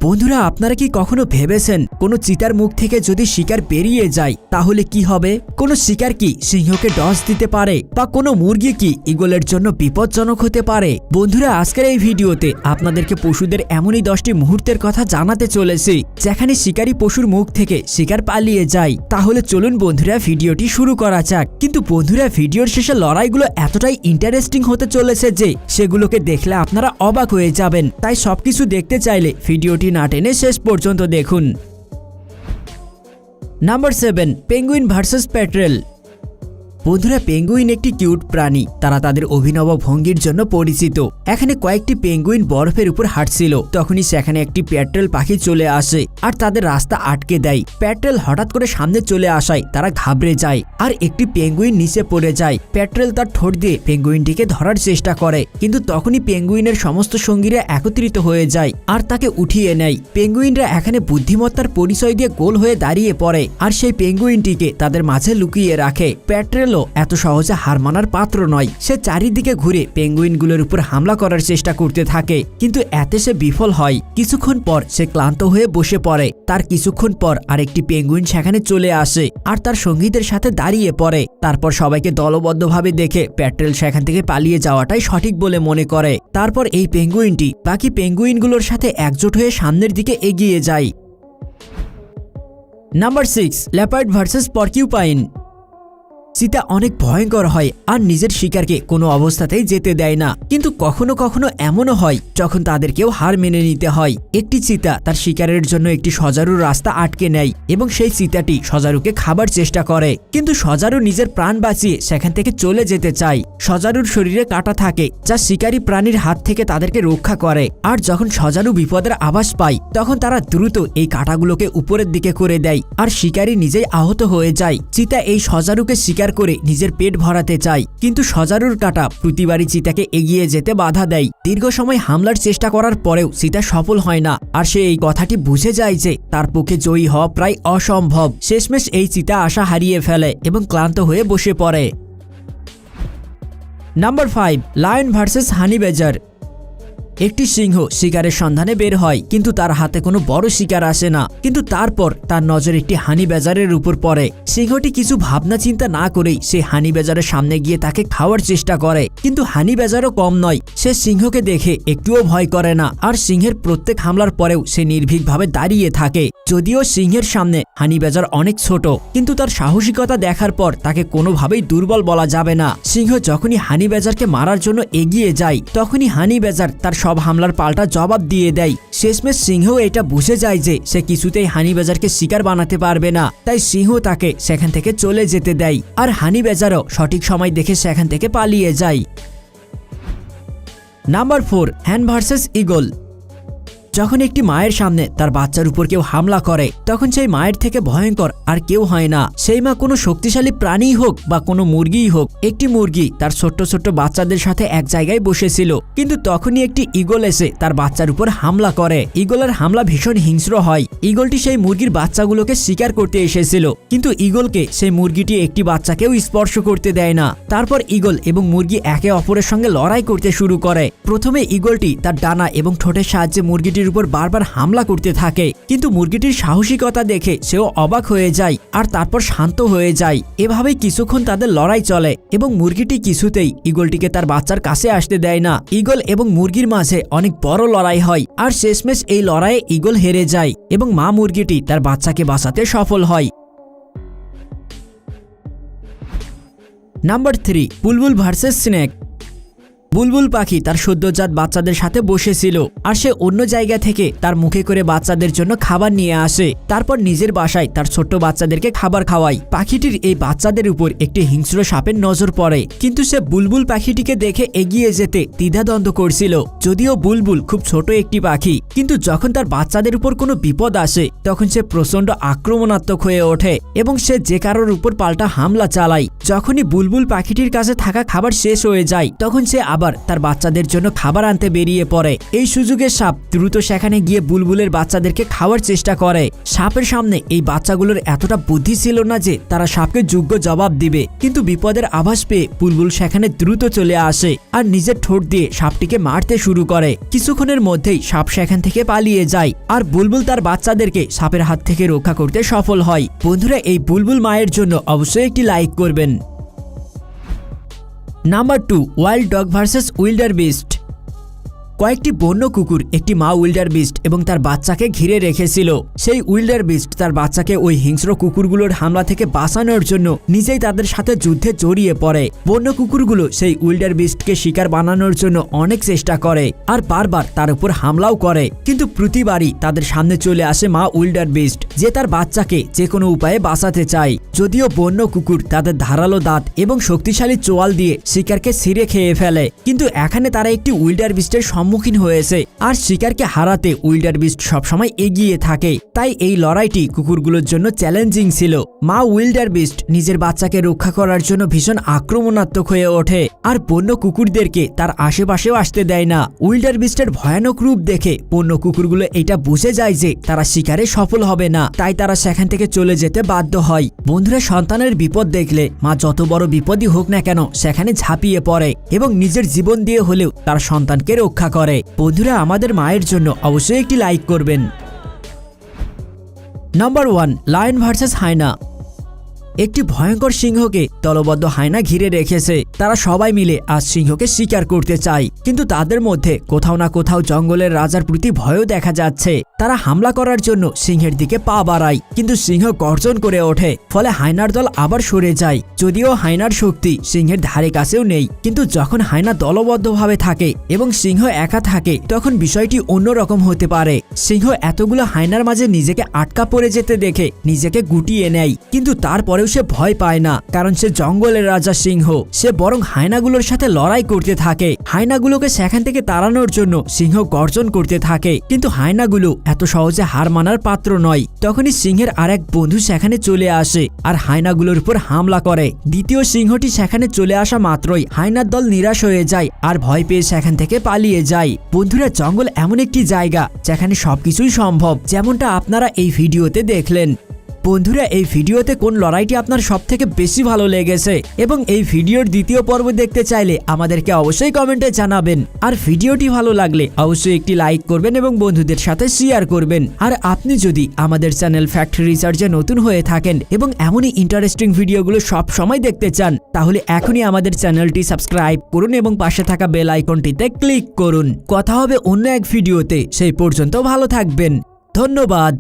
বন্ধুরা, আপনারা কি কখনো ভেবেছেন কোনো চিতার মুখ থেকে যদি শিকার বেরিয়ে যায় তাহলে কি হবে? কোনো শিকার কি সিংহকে ডস দিতে পারে, বা কোনো মুরগি কি ঈগলের জন্য বিপজ্জনক হতে পারে? বন্ধুরা, আজকের এই ভিডিওতে আপনাদেরকে পশুদের এমনই 10টি মুহূর্তের কথা জানাতে চলেছি যেখানে শিকারী পশুর মুখ থেকে শিকার পালিয়ে যায়। তাহলে চলুন বন্ধুরা, ভিডিওটি শুরু করা যাক। কিন্তু বন্ধুরা, ভিডিওর শেষে লড়াইগুলো এতটাই ইন্টারেস্টিং হতে চলেছে যে সেগুলোকে দেখলে আপনারা অবাক হয়ে যাবেন। তাই সবকিছু দেখতে চাইলে ভিডিওটি না টেনে শেষ পর্যন্ত দেখুন। Number 7, penguin versus petrol. বন্ধুরা, পেঙ্গুইন একটি কিউট প্রাণী। তারা তাদের অভিনব ভঙ্গির জন্য পরিচিত। এখানে কয়েকটি পেঙ্গুইন বরফের উপর হাঁটছিল, তখনই সেখানে একটি পেট্রেল পাখি চলে আসে আর তাদের রাস্তা আটকে দেয়। পেট্রেল হঠাৎ করে সামনে চলে আসায় তারা ঘাবড়ে যায় আর একটি পেঙ্গুইন নিচে পড়ে যায়। পেট্রেল তার ঠোঁট দিয়ে পেঙ্গুইনটিকে ধরার চেষ্টা করে, কিন্তু তখনই পেঙ্গুইনের সমস্ত সঙ্গীরা একত্রিত হয়ে যায় আর তাকে উঠিয়ে নেয়। পেঙ্গুইনরা এখানে বুদ্ধিমত্তার পরিচয় দিয়ে গোল হয়ে দাঁড়িয়ে পড়ে আর সেই পেঙ্গুইনটিকে তাদের মাঝে লুকিয়ে রাখে। পেট্রেল এত সহজে হার মানার পাত্র নয়। সে চারিদিকে ঘুরে পেঙ্গুইনগুলোর উপর হামলা করার চেষ্টা করতে থাকে, কিন্তু এতে সে বিফল হয়। কিছুক্ষণ পর সে ক্লান্ত হয়ে বসে পড়ে। তার কিছুক্ষণ পর আরেকটি পেঙ্গুইন সেখানে চলে আসে আর তার সঙ্গীদের সাথে দাঁড়িয়ে পড়ে। তারপর সবাইকে দলবদ্ধভাবে দেখে পেট্রেল সেখান থেকে পালিয়ে যাওয়াটাই সঠিক বলে মনে করে। তারপর এই পেঙ্গুইনটি বাকি পেঙ্গুইনগুলোর সাথে একজোট হয়ে সামনের দিকে এগিয়ে যায়। Number 6, leopard versus porcupine. চিতা অনেক ভয়ঙ্কর হয় আর নিজের শিকারকে কোনো অবস্থাতেই যেতে দেয় না, কিন্তু কখনো কখনো এমনও হয় যখন তাদেরকেও হার মেনে নিতে হয়। একটি চিতা তার শিকারের জন্য একটি সজারুর রাস্তা আটকে নেয় এবং সেই চিতাটি সজারুকে খাবার চেষ্টা করে, কিন্তু সজারু নিজের প্রাণ বাঁচিয়ে সেখান থেকে চলে যেতে চায়। সজারুর শরীরে কাঁটা থাকে যা শিকারী প্রাণীর হাত থেকে তাদেরকে রক্ষা করে, আর যখন সজারু বিপদের আভাস পায় তখন তারা দ্রুত এই কাঁটাগুলোকে উপরের দিকে করে দেয় আর শিকারী নিজেই আহত হয়ে যায়। চিতা এই সজারুকে শিকার করে নিজের পেট ভরাতে চায়, কিন্তু সজারুর কাঁটা প্রতিবারই চিতাকে এগিয়ে যেতে বাধা দেয়। দীর্ঘ সময় হামলার চেষ্টা করার পরেও চিতা সফল হয় না আর সে এই কথাটি বুঝে যায় যে তার পক্ষে জয়ী হওয়া প্রায় অসম্ভব। শেষমেশ এই চিতা আশা হারিয়ে ফেলে এবং ক্লান্ত হয়ে বসে পড়ে। নাম্বার 5, লায়ন ভার্সেস হানি বেজার। একটি সিংহ শিকারের সন্ধানে বের হয়, কিন্তু তার হাতে কোনো বড় শিকার আসে না। কিন্তু তারপর তার নজর একটি হানি বেজারের উপর পড়ে। সিংহটি কিছু ভাবনা চিন্তা না করেই সে হানি বেজারের সামনে গিয়ে তাকে খাওয়ার চেষ্টা করে, কিন্তু হানি বেজারও কম নয়। সে সিংহকে দেখে একটুও ভয় করে না আর সিংহের প্রত্যেক হামলার পরেও সে নির্ভীকভাবে দাঁড়িয়ে থাকে। যদিও সিংহের সামনে হানি বেজার অনেক ছোট, কিন্তু তার সাহসিকতা দেখার পর তাকে কোনোভাবেই দুর্বল বলা যাবে না। সিংহ যখনই হানি বেজারকে মারার জন্য এগিয়ে যায় তখনই হানি বেজার তার সব হামলার পাল্টা জবাব দিয়ে দেয়। শেষমেশ সিংহ এটা বুঝে যায় যে সে কিছুতেই হানি বেজারকে শিকার বানাতে পারবে না, তাই সিংহ তাকে সেখান থেকে চলে যেতে দেয় আর হানি বেজারও সঠিক সময় দেখে সেখান থেকে পালিয়ে যায়। নাম্বার 4, হ্যান ভার্সেস ঈগল। যখন একটি মায়ের সামনে তার বাচ্চার উপর কেউ হামলা করে তখন সেই মায়ের থেকে ভয়ঙ্কর আর কেউ হয় না। সেই মা কোনো শক্তিশালী প্রাণী হোক বা কোনো মুরগিই হোক। একটি মুরগি তার ছোট্ট ছোট্ট বাচ্চাদের সাথে এক জায়গায় বসেছিল, কিন্তু তখনই একটি ঈগল এসে তার বাচ্চার উপর হামলা করে। ঈগলের হামলা ভীষণ হিংস্র হয়। ঈগলটি সেই মুরগির বাচ্চাগুলোকে শিকার করতে এসেছিল, কিন্তু ঈগলকে সেই মুরগিটি একটি বাচ্চাকেও স্পর্শ করতে দেয় না। তারপর ঈগল এবং মুরগি একে অপরের সঙ্গে লড়াই করতে শুরু করে। প্রথমে ঈগলটি তার ডানা এবং ঠোঁটের সাহায্যে মুরগিটির উপর বারবার হামলা করতে থাকে, কিন্তু মুরগিটির সাহসিকতা দেখে সেও অবাক হয়ে যায় আর তারপর শান্ত হয়ে যায়। এভাবেই কিছুক্ষণ তাদের লড়াই চলে এবং মুরগিটি কিছুতেই ঈগলটিকে তার বাচ্চার কাছে আসতে দেয় না। ঈগল এবং মুরগির মাঝে অনেক বড় লড়াই হয় আর শেষমেশ এই লড়াইয়ে ঈগল হেরে যায় এবং মা মুরগিটি তার বাচ্চাকে বাঁচাতে সফল হয়। নাম্বার 3, বুলবুল ভার্সেস স্নেক। বুলবুল পাখি তার সদ্যজাত বাচ্চাদের সাথে বসেছিল আর সে অন্য জায়গা থেকে তার মুখে করে বাচ্চাদের জন্য খাবার নিয়ে আসে। তারপর নিজের বাসায় তার ছোট্ট বাচ্চাদেরকে খাবার খাওয়ায়। পাখিটির এই বাচ্চাদের উপর একটি হিংস্র সাপের নজর পড়ে, কিন্তু সে বুলবুল পাখিটিকে দেখে এগিয়ে যেতে দ্বিধাদ্বন্দ্ব করছিল। যদিও বুলবুল খুব ছোট একটি পাখি, কিন্তু যখন তার বাচ্চাদের উপর কোনো বিপদ আসে তখন সে প্রচন্ড আক্রমণাত্মক হয়ে ওঠে এবং সে যে কারোর উপর পাল্টা হামলা চালায়। যখনই বুলবুল পাখিটির কাছে থাকা খাবার শেষ হয়ে যায় তখন সে আবার বারবার তার বাচ্চাদের জন্য খাবার আনতে বেরিয়ে পড়ে। এই সুযোগে সাপ দ্রুত সেখানে গিয়ে বুলবুলের বাচ্চাদেরকে খাওয়ার চেষ্টা করে। সাপের সামনে এই বাচ্চাগুলোর এতটা বুদ্ধি ছিল না যে তারা সাপকে যোগ্য জবাব দিবে, কিন্তু বিপদের আভাস পেয়ে বুলবুল সেখানে দ্রুত চলে আসে আর নিজের ঠোঁট দিয়ে সাপটিকে মারতে শুরু করে। কিছুক্ষণের মধ্যেই সাপ সেখান থেকে পালিয়ে যায় আর বুলবুল তার বাচ্চাদেরকে সাপের হাত থেকে রক্ষা করতে সফল হয়। বন্ধুরা, এই বুলবুল মায়ের জন্য অবশ্যই একটি লাইক করবেন। Number 2, wild dog versus wildebeest. কয়েকটি বন্য কুকুর একটি মা উইল্ডার বিস্ট এবং তার বাচ্চাকে ঘিরে রেখেছিল। সেই উইল্ডার বিস্ট তার বাচ্চাকে ওই হিংস্র কুকুরগুলোর হামলা থেকে বাঁচানোর জন্য নিজেই তাদের সাথে যুদ্ধে জড়িয়ে পড়ে। বন্য কুকুরগুলো সেই উইল্ডার বিস্টকে শিকার বানানোর জন্য অনেক চেষ্টা করে আর বারবার তার উপর হামলাও করে, কিন্তু প্রতিবারই তাদের সামনে চলে আসে মা উইল্ডার বিস্ট, যে তার বাচ্চাকে যে কোনো উপায়ে বাঁচাতে চায়। যদিও বন্য কুকুর তাদের ধারালো দাঁত এবং শক্তিশালী চোয়াল দিয়ে শিকারকে ছিঁড়ে খেয়ে ফেলে, কিন্তু এখানে তারা একটি উইল্ডার বিস্টের সম্মুখীন হয়েছে আর শিকারকে হারাতে উইল্ডার বিস্ট সবসময় এগিয়ে থাকে। তাই এই লড়াইটি কুকুরগুলোর জন্য চ্যালেঞ্জিং ছিল। মা উইল্ডার বিস্ট নিজের বাচ্চাকে রক্ষা করার জন্য ভীষণ আক্রমণাত্মক হয়ে ওঠে আর বন্য কুকুরদেরকে তার আশেপাশেও আসতে দেয় না। উইল্ডার বিস্টের ভয়ানক রূপ দেখে বন্য কুকুরগুলো এটা বুঝে যায় যে তারা শিকারে সফল হবে না, তাই তারা সেখান থেকে চলে যেতে বাধ্য হয়। বন্ধুরা, সন্তানের বিপদ দেখলে মা যত বড় বিপদই হোক না কেন সেখানে ঝাঁপিয়ে পড়ে এবং নিজের জীবন দিয়ে হলেও তার সন্তানকে রক্ষা করে। বন্ধুরা, আমাদের মায়ের জন্য অবশ্যই একটি লাইক করবেন। Number 1, lion versus hyena. একটি ভয়ঙ্কর সিংহকে দলবদ্ধ হায়না ঘিরে রেখেছে। তারা সবাই মিলে আজ সিংহকে শিকার করতে চায়, কিন্তু তাদের মধ্যে কোথাও না কোথাও জঙ্গলের রাজার প্রতি ভয়ও দেখা যাচ্ছে। তারা হামলা করার জন্য সিংহের দিকে পা বাড়ায়, কিন্তু সিংহ গর্জন করে ওঠে, ফলে হায়নার দল আবার সরে যায়। যদিও হায়নার শক্তি সিংহের ধারে কাছেও নেই, কিন্তু যখন হায়না দলবদ্ধভাবে থাকে এবং সিংহ একা থাকে তখন বিষয়টি অন্যরকম হতে পারে। সিংহ এতগুলো হায়নার মাঝে নিজেকে আটকা পড়ে যেতে দেখে নিজেকে গুটিয়ে নেয়, কিন্তু তারপরে সে ভয় পায় না, কারণ সে জঙ্গলের রাজা সিংহ। সে বরং হায়নাগুলোর সাথে লড়াই করতে থাকে। হায়নাগুলোকে সেখান থেকে তাড়ানোর জন্য সিংহ গর্জন করতে থাকে, কিন্তু হায়নাগুলো এত সহজে হার মানার পাত্র নয়। তখনই সিংহের আরেক বন্ধু সেখানে চলে আসে আর হায়নাগুলোর উপর হামলা করে। দ্বিতীয় সিংহটি সেখানে চলে আসা মাত্রই হায়নার দল নিরাশ হয়ে যায় আর ভয় পেয়ে সেখান থেকে পালিয়ে যায়। বন্ধুরা, জঙ্গল এমন একটি জায়গা যেখানে সবকিছুই সম্ভব, যেমনটা আপনারা এই ভিডিওতে দেখলেন। বন্ধুরা, এই ভিডিওতে কোন লড়াইটি আপনার সবথেকে বেশি ভালো লেগেছে এবং এই ভিডিওর দ্বিতীয় পর্ব দেখতে চাইলে আমাদেরকে অবশ্যই কমেন্টে জানাবেন। আর ভিডিওটি ভালো লাগলে অবশ্যই একটি লাইক করবেন এবং বন্ধুদের সাথে শেয়ার করবেন। আর আপনি যদি আমাদের চ্যানেল ফ্যাক্ট রিসার্চে নতুন হয়ে থাকেন এবং এমনই ইন্টারেস্টিং ভিডিওগুলো সব সময় দেখতে চান, তাহলে এখনই আমাদের চ্যানেলটি সাবস্ক্রাইব করুন এবং পাশে থাকা বেল আইকনটিতে ক্লিক করুন। কথা হবে অন্য এক ভিডিওতে, সেই পর্যন্ত ভালো থাকবেন। ধন্যবাদ।